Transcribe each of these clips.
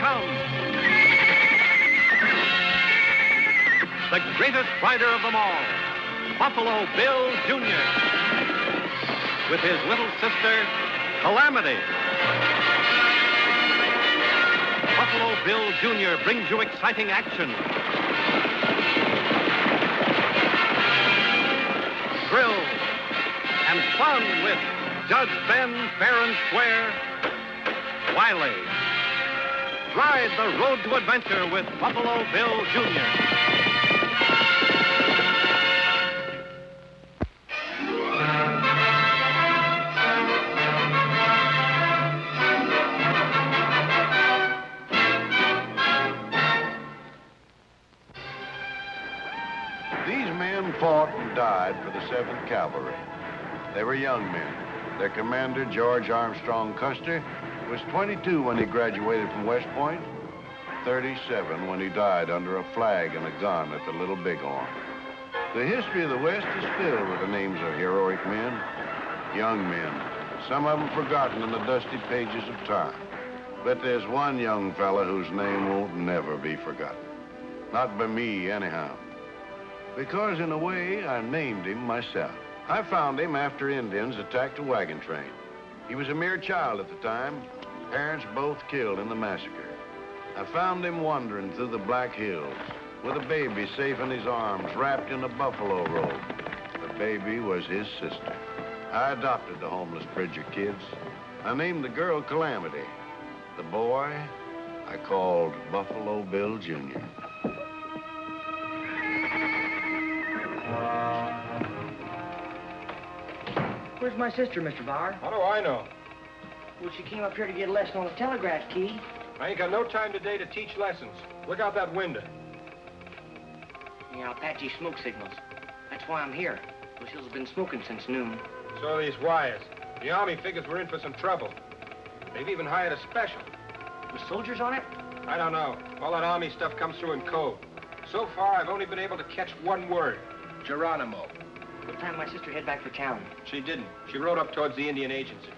comes. The greatest rider of them all, Buffalo Bill Jr. with his little sister, Calamity. Buffalo Bill Jr. brings you exciting action, thrill, and fun with Judge Ben fair and square, Wiley. Ride the road to adventure with Buffalo Bill Jr. Fought and died for the 7th Cavalry. They were young men. Their commander, George Armstrong Custer, was 22 when he graduated from West Point, 37 when he died under a flag and a gun at the Little Bighorn. The history of the West is filled with the names of heroic men, young men, some of them forgotten in the dusty pages of time. But there's one young fella whose name won't never be forgotten. Not by me, anyhow. Because, in a way, I named him myself. I found him after Indians attacked a wagon train. He was a mere child at the time, parents both killed in the massacre. I found him wandering through the Black Hills with a baby safe in his arms, wrapped in a buffalo robe. The baby was his sister. I adopted the homeless Bridger kids. I named the girl Calamity. The boy, I called Buffalo Bill Jr. Where's my sister, Mr. Bauer? How do I know? Well, she came up here to get a lesson on the telegraph key. I ain't got no time today to teach lessons. Look out that window. Yeah, Apache smoke signals. That's why I'm here. Those hills have been smoking since noon. So are these wires. The Army figures we're in for some trouble. They've even hired a special. With soldiers on it? I don't know. All that Army stuff comes through in code. So far, I've only been able to catch one word. Geronimo. What time did my sister head back for town? She didn't. She rode up towards the Indian agency.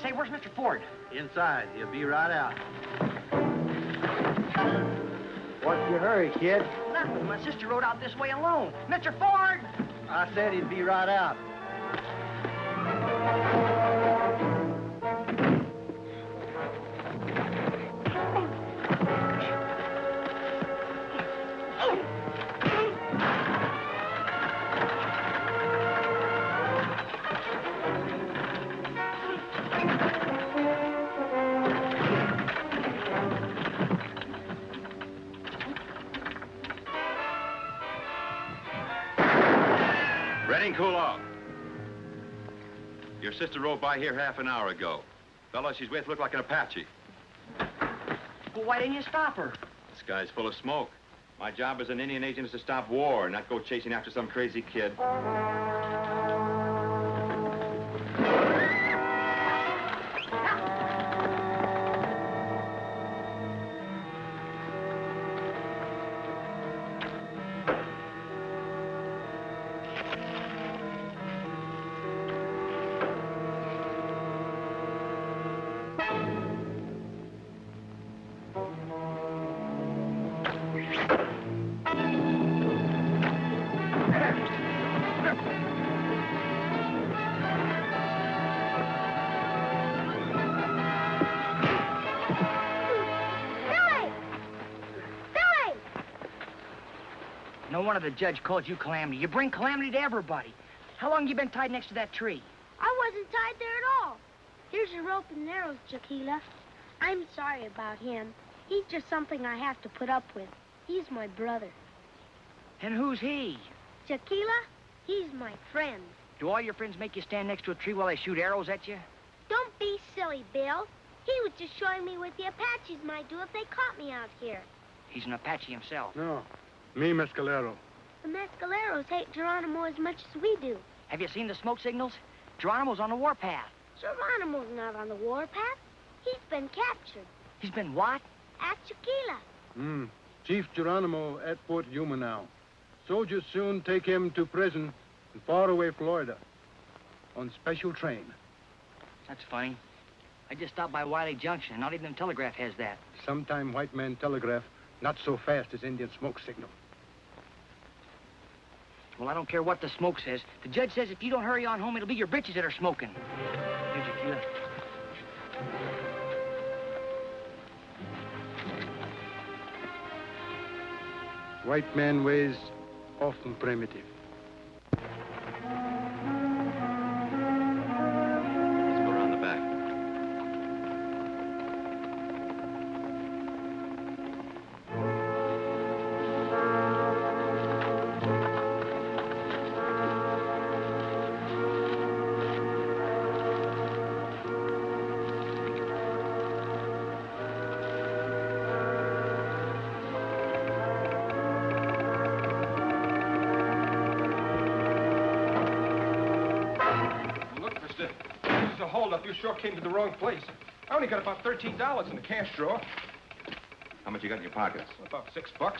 Say, where's Mr. Ford? Inside. He'll be right out. What's your hurry, kid? Nothing. My sister rode out this way alone. Mr. Ford! I said he'd be right out. Ready and cool off. Your sister rode by here half an hour ago. Fellow she's with looked like an Apache. Well, why didn't you stop her? This guy's full of smoke. My job as an Indian agent is to stop war, not go chasing after some crazy kid. No wonder the judge called you Calamity. You bring calamity to everybody. How long you been tied next to that tree? I wasn't tied there at all. Here's your rope and arrows, Jaquila. I'm sorry about him. He's just something I have to put up with. He's my brother. And who's he? Jaquila, he's my friend. Do all your friends make you stand next to a tree while they shoot arrows at you? Don't be silly, Bill. He was just showing me what the Apaches might do if they caught me out here. He's an Apache himself. No, me Mescalero. The mescaleros hate Geronimo as much as we do. Have you seen the smoke signals? Geronimo's on the warpath. Geronimo's not on the warpath. He's been captured. He's been what? At Chiquila. Chief Geronimo at Fort Yuma now. Soldiers soon take him to prison in faraway Florida on special train. That's funny. I just stopped by Wiley Junction, and not even the telegraph has that. Sometime white man telegraph, not so fast as Indian smoke signal. Well, I don't care what the smoke says. The judge says if you don't hurry on home, it'll be your britches that are smoking. Here's your cue. White man ways often primitive. Let's go around the back. Hold up, you sure came to the wrong place. I only got about $13 in the cash drawer. How much you got in your pockets? About $6.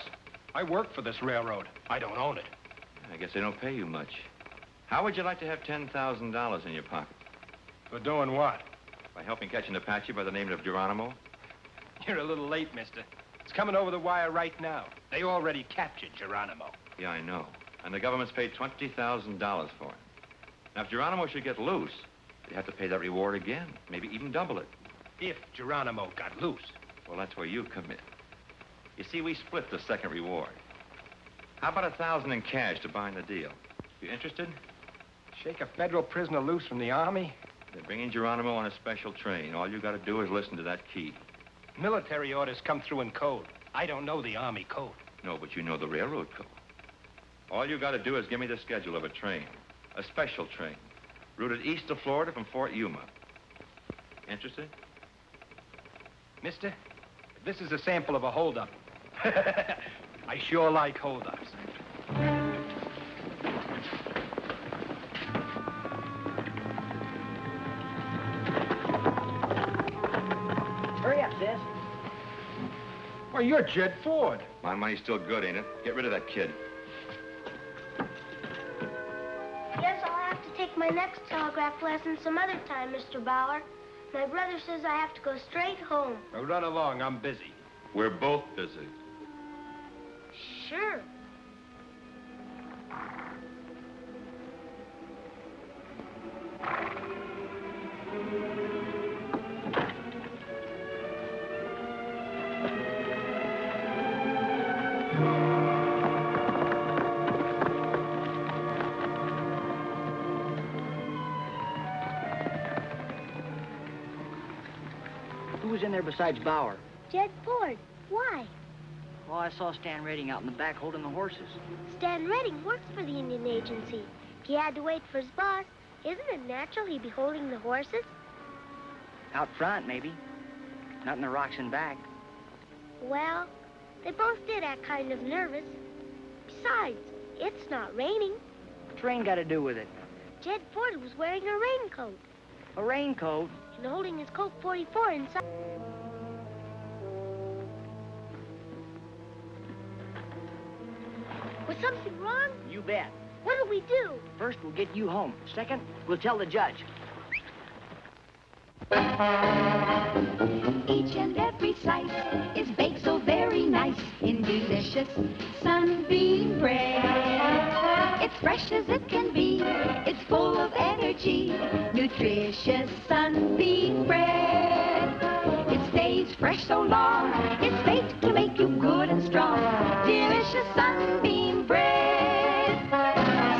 I work for this railroad. I don't own it. I guess they don't pay you much. How would you like to have $10,000 in your pocket? For doing what? By helping catch an Apache by the name of Geronimo? You're a little late, mister. It's coming over the wire right now. They already captured Geronimo. Yeah, I know. And the government's paid $20,000 for him. Now, if Geronimo should get loose, you have to pay that reward again, maybe even double it. If Geronimo got loose. Well, that's where you come in. You see, we split the second reward. How about $1,000 in cash to bind the deal? You interested? Shake a federal prisoner loose from the Army? They're bringing Geronimo on a special train. All you got to do is listen to that key. Military orders come through in code. I don't know the Army code. No, but you know the railroad code. All you got to do is give me the schedule of a train, a special train, routed east of Florida from Fort Yuma. Interested? Mister, this is a sample of a holdup. I sure like holdups. Hurry up, sis. Well, you're Jed Ford. My money's still good, ain't it? Get rid of that kid. Guess I'll have to take my next telegraph lesson some other time, Mr. Bauer. My brother says I have to go straight home. Now run along, I'm busy. We're both busy. Sure. Who was in there besides Bauer? Jed Ford. Why? Well, I saw Stan Redding out in the back holding the horses. Stan Redding works for the Indian Agency. If he had to wait for his boss, isn't it natural he'd be holding the horses? Out front, maybe. Not in the rocks and back. Well, they both did act kind of nervous. Besides, it's not raining. What's rain got to do with it? Jed Ford was wearing a raincoat A raincoat? and holding his Colt 44 inside. Was something wrong? You bet. What'll we do? First, we'll get you home. Second, we'll tell the judge. Each and every slice is baked so very nice in delicious sunbeam bread. It's fresh as it can be. It's full of energy. Nutritious sunbeam bread. It stays fresh so long. It's baked to make you good and strong. Delicious sunbeam bread.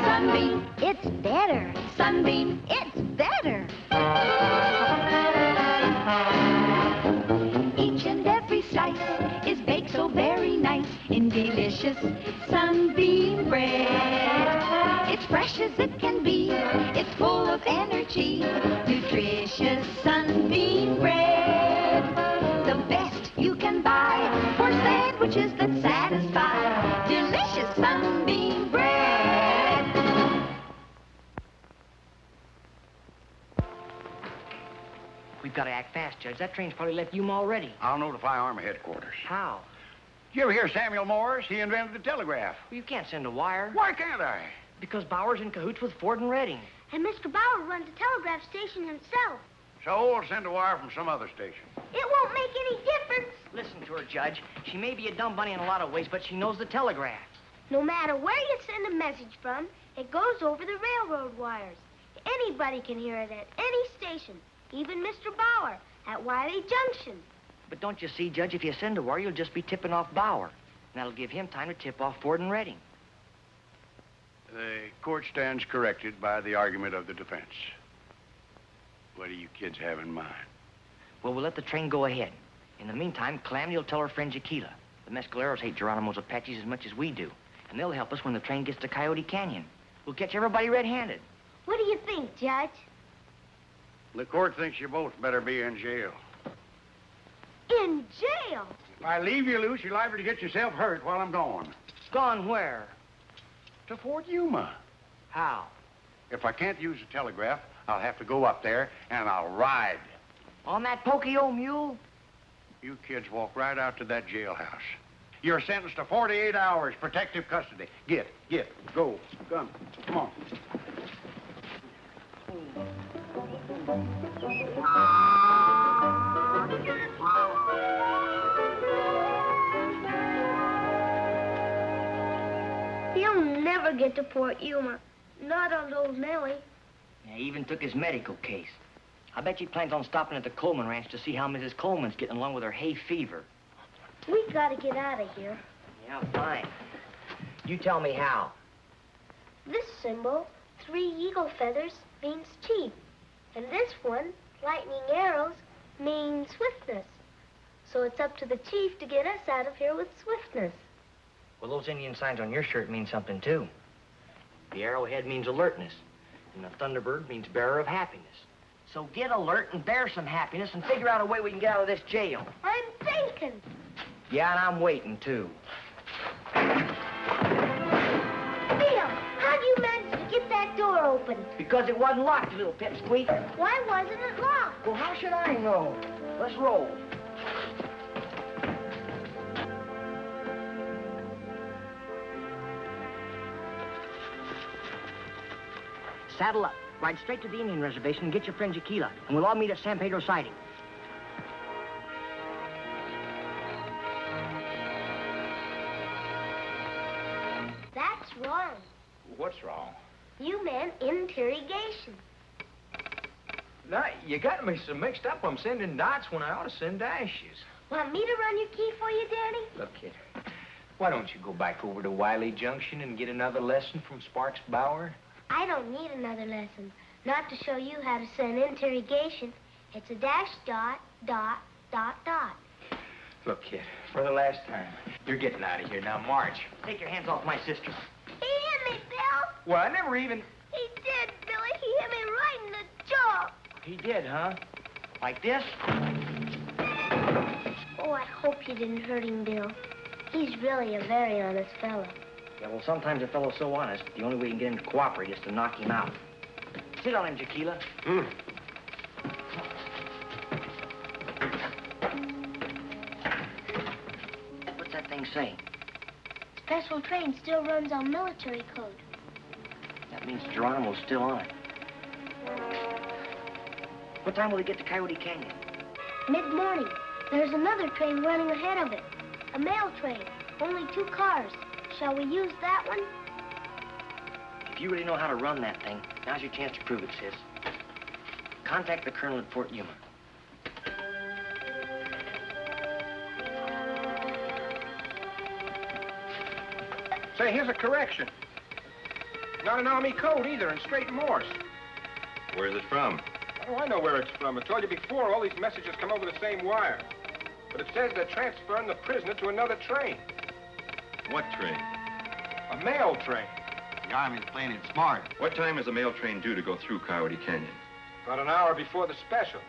Sunbeam, it's better. Sunbeam, it's better. Each and every slice is baked so very nice in delicious sunbeam bread. It's fresh as it can be. It's full of energy. Nutritious sunbeam bread. The best you can buy for sandwiches that satisfy. Delicious sunbeam bread. We've got to act fast, Judge. That train's probably left Yuma already. I'll notify Army headquarters. How? Did you ever hear Samuel Morse? He invented the telegraph. Well, you can't send a wire. Why can't I? Because Bauer's in cahoots with Ford and Redding. And Mr. Bauer runs a telegraph station himself. So we'll send a wire from some other station. It won't make any difference. Listen to her, Judge. She may be a dumb bunny in a lot of ways, but she knows the telegraph. No matter where you send a message from, it goes over the railroad wires. Anybody can hear it at any station, even Mr. Bauer at Wiley Junction. But don't you see, Judge, if you send a wire, you'll just be tipping off Bauer. And that'll give him time to tip off Ford and Redding. The court stands corrected by the argument of the defense. What do you kids have in mind? Well, we'll let the train go ahead. In the meantime, Calamity will tell her friend Jaquila. The Mescaleros hate Geronimo's Apaches as much as we do. And they'll help us when the train gets to Coyote Canyon. We'll catch everybody red-handed. What do you think, Judge? The court thinks you both better be in jail. In jail? If I leave you loose, you're liable to get yourself hurt while I'm gone. Gone where? To Fort Yuma. How? If I can't use the telegraph, I'll have to go up there and I'll ride. On that pokey old mule? You kids walk right out to that jailhouse. You're sentenced to 48 hours protective custody. Get, go, come on. He'll never get to Fort Yuma. Not on old Nellie. Yeah, he even took his medical case. I bet he plans on stopping at the Coleman Ranch to see how Mrs. Coleman's getting along with her hay fever. We gotta get out of here. Yeah, fine. You tell me how. This symbol, 3 eagle feathers, means cheap. And this one, lightning arrows, means swiftness. So it's up to the chief to get us out of here with swiftness. Well, those Indian signs on your shirt mean something, too. The arrowhead means alertness, and the thunderbird means bearer of happiness. So get alert and bear some happiness and figure out a way we can get out of this jail. I'm thinking. Yeah, and I'm waiting, too. Bill, how'd you manage to get that door open? Because it wasn't locked, you little pipsqueak. Why wasn't it locked? Well, how should I know? Let's roll. Saddle up. Ride straight to the Indian reservation and get your friend Jaquila, and we'll all meet at San Pedro Siding. That's wrong. What's wrong? You meant interrogation. Now, you got me so mixed up I'm sending dots when I ought to send dashes. Want me to run your key for you, Danny? Look, kid, why don't you go back over to Wiley Junction and get another lesson from Sparks Bauer? I don't need another lesson. Not to show you how to send interrogation. It's a dash, dot, dot, dot, dot. Look, kid, for the last time, you're getting out of here. Now, march. Take your hands off my sister. He hit me, Bill. Well, I never even... He did, Billy. He hit me right in the jaw. He did, huh? Like this? Oh, I hope you didn't hurt him, Bill. He's really a very honest fellow. Yeah, well, sometimes a fellow's so honest, the only way you can get him to cooperate is to knock him out. Sit on him, Jaquila. What's that thing say? Special train still runs on military code. That means Geronimo's still on it. What time will he get to Coyote Canyon? Mid-morning. There's another train running ahead of it. A mail train. Only 2 cars. Shall we use that one? If you really know how to run that thing, now's your chance to prove it, sis. Contact the colonel at Fort Yuma. Say, here's a correction. Not an Army code either, and straight Morse. Where's it from? Oh, I know where it's from. I told you before, all these messages come over the same wire. But it says they're transferring the prisoner to another train. What train? A mail train. The Army's playing it smart. What time is the mail train due to go through Coyote Canyon? About an hour before the special.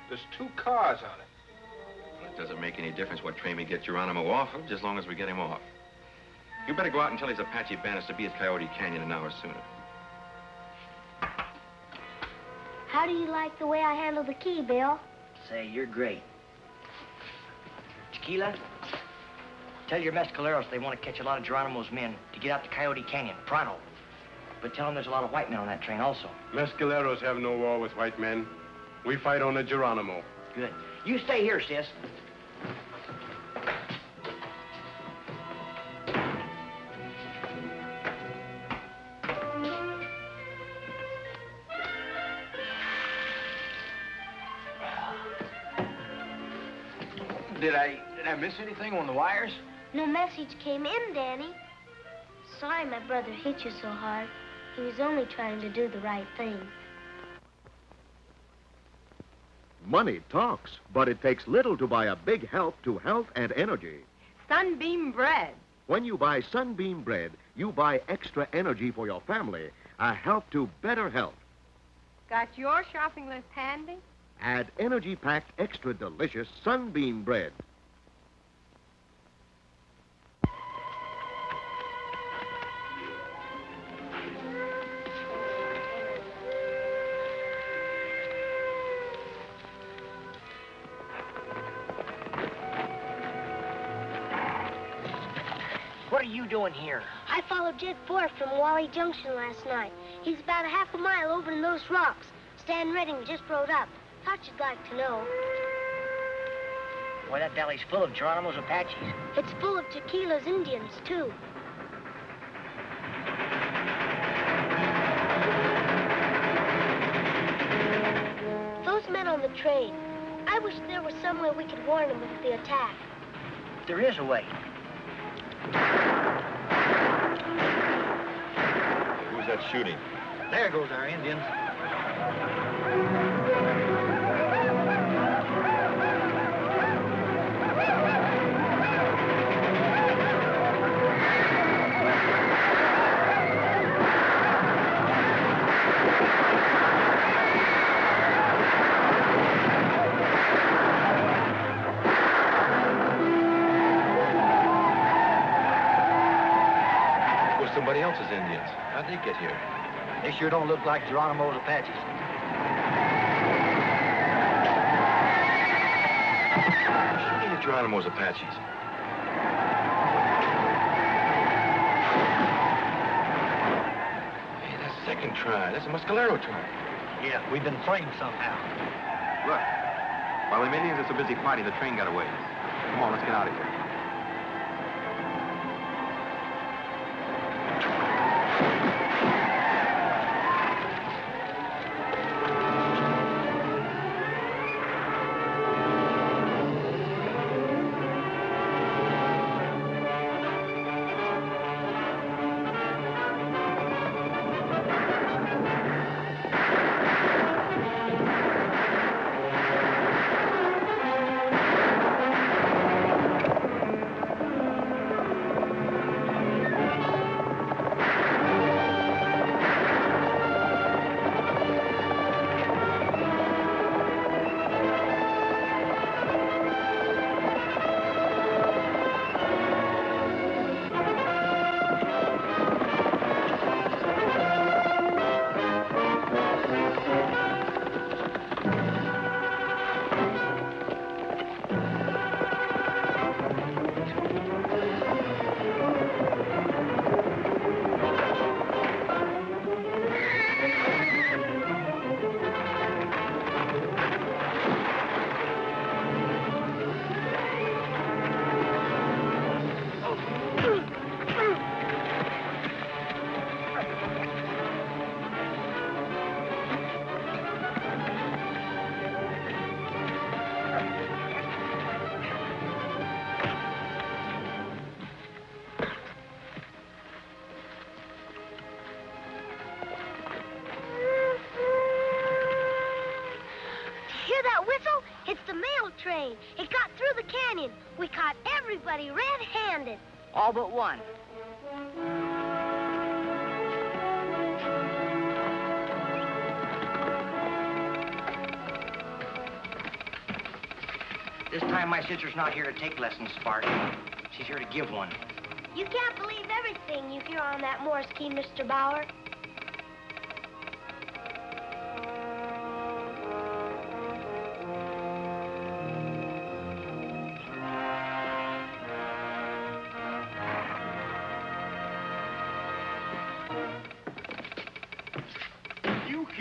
There's 2 cars on it. Well, it doesn't make any difference what train we get Geronimo off of, just as long as we get him off. You better go out and tell his Apache bandits to be at Coyote Canyon an hour sooner. How do you like the way I handle the key, Bill? Say, you're great. Tequila, tell your mescaleros they want to catch a lot of Geronimo's men to get out to Coyote Canyon, pronto. But tell them there's a lot of white men on that train also. Mescaleros have no war with white men. We fight on the Geronimo. Good. You stay here, sis. Did I miss anything on the wires? No message came in, Danny. Sorry my brother hit you so hard. He was only trying to do the right thing. Money talks, but it takes little to buy a big help to health and energy. Sunbeam bread. When you buy Sunbeam bread, you buy extra energy for your family, a help to better health. Got your shopping list handy? Add energy-packed, extra delicious Sunbeam bread. What are you doing here? I followed Jed Forth from Wally Junction last night. He's about a half a mile over in those rocks. Stan Redding just rode up. Thought you'd like to know. Boy, that valley's full of Geronimo's Apaches. It's full of Tequila's Indians, too. Those men on the train, I wish there was some way we could warn them of the attack. There is a way. Who's that shooting? There goes our Indians. Somebody else's Indians. How'd they get here? They sure don't look like Geronimo's Apaches. Shooting at Geronimo's Apaches. Hey, that's second try. That's a Mescalero try. Yeah, we've been framed somehow. Look, while the Indians are so busy fighting, the train got away. Come on, let's get out of here. It's the mail train. It got through the canyon. We caught everybody red-handed. All but one. This time my sister's not here to take lessons, Spark. She's here to give one. You can't believe everything you hear on that Morse key, Mr. Bauer.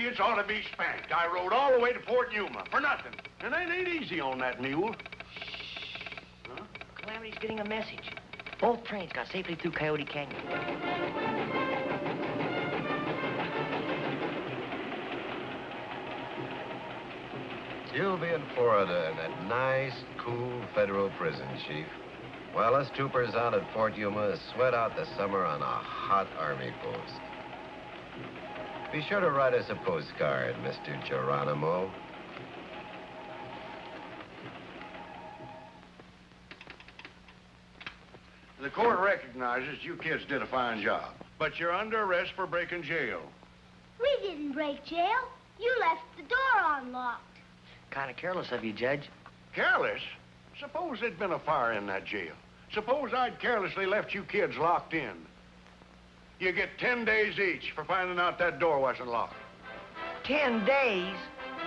idiots ought to be spanked. I rode all the way to Fort Yuma for nothing. And it ain't easy on that mule. Huh? Calamity's getting a message. Both trains got safely through Coyote Canyon. You'll be in Florida in that nice, cool federal prison, Chief. While us troopers out at Fort Yuma sweat out the summer on a hot army post. Be sure to write us a postcard, Mr. Geronimo. The court recognizes you kids did a fine job, but you're under arrest for breaking jail. We didn't break jail. You left the door unlocked. Kind of careless of you, Judge. Careless? Suppose there'd been a fire in that jail. Suppose I'd carelessly left you kids locked in. You get 10 days each for finding out that door wasn't locked. 10 days?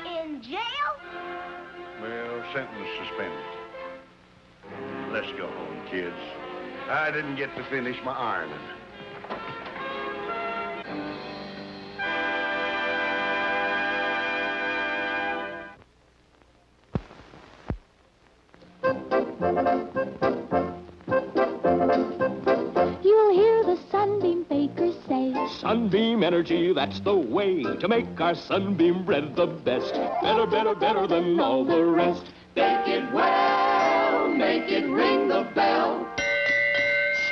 In jail? Well, sentence suspended. Let's go home, kids. I didn't get to finish my ironing. You'll hear the Sunbeam Bakers say, Sunbeam Energy, that's the way to make our Sunbeam bread the best. Better, better, better than all the rest. bake it well, make it ring the bell.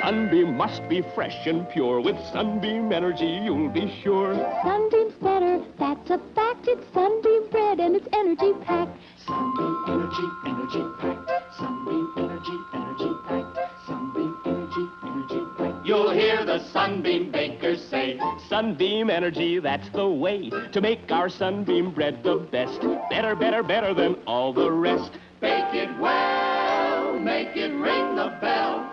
Sunbeam must be fresh and pure. With Sunbeam Energy, you'll be sure. Sunbeam's better, that's a fact. It's Sunbeam bread and it's energy packed. Sunbeam Energy, energy packed. Sunbeam Energy, energy packed. Sunbeam Energy, energy packed. You'll hear the Sunbeam Bakers say, Sunbeam Energy, that's the way to make our Sunbeam bread the best. Better, better, better than all the rest. Bake it well, make it ring the bell.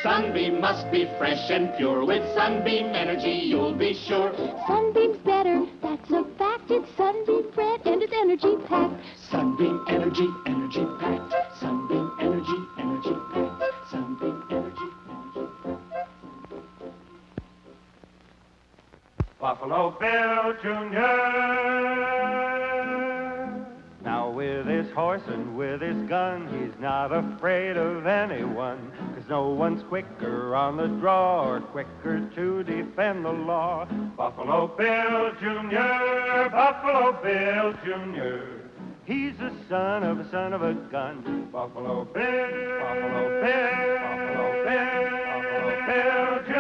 Sunbeam must be fresh and pure. With Sunbeam Energy, you'll be sure. Sunbeam's better, that's a fact. It's Sunbeam bread and it's energy packed. Sunbeam Energy, energy packed. Sunbeam Energy, energy packed. Sunbeam Energy, energy packed. Buffalo Bill Jr. Now with his horse and with his gun, he's not afraid of anyone. 'Cause no one's quicker on the draw or quicker to defend the law. Buffalo Bill Jr., Buffalo Bill Jr. He's the son of a gun. Buffalo Bill, Buffalo Bill, Buffalo Bill, Buffalo Bill Jr.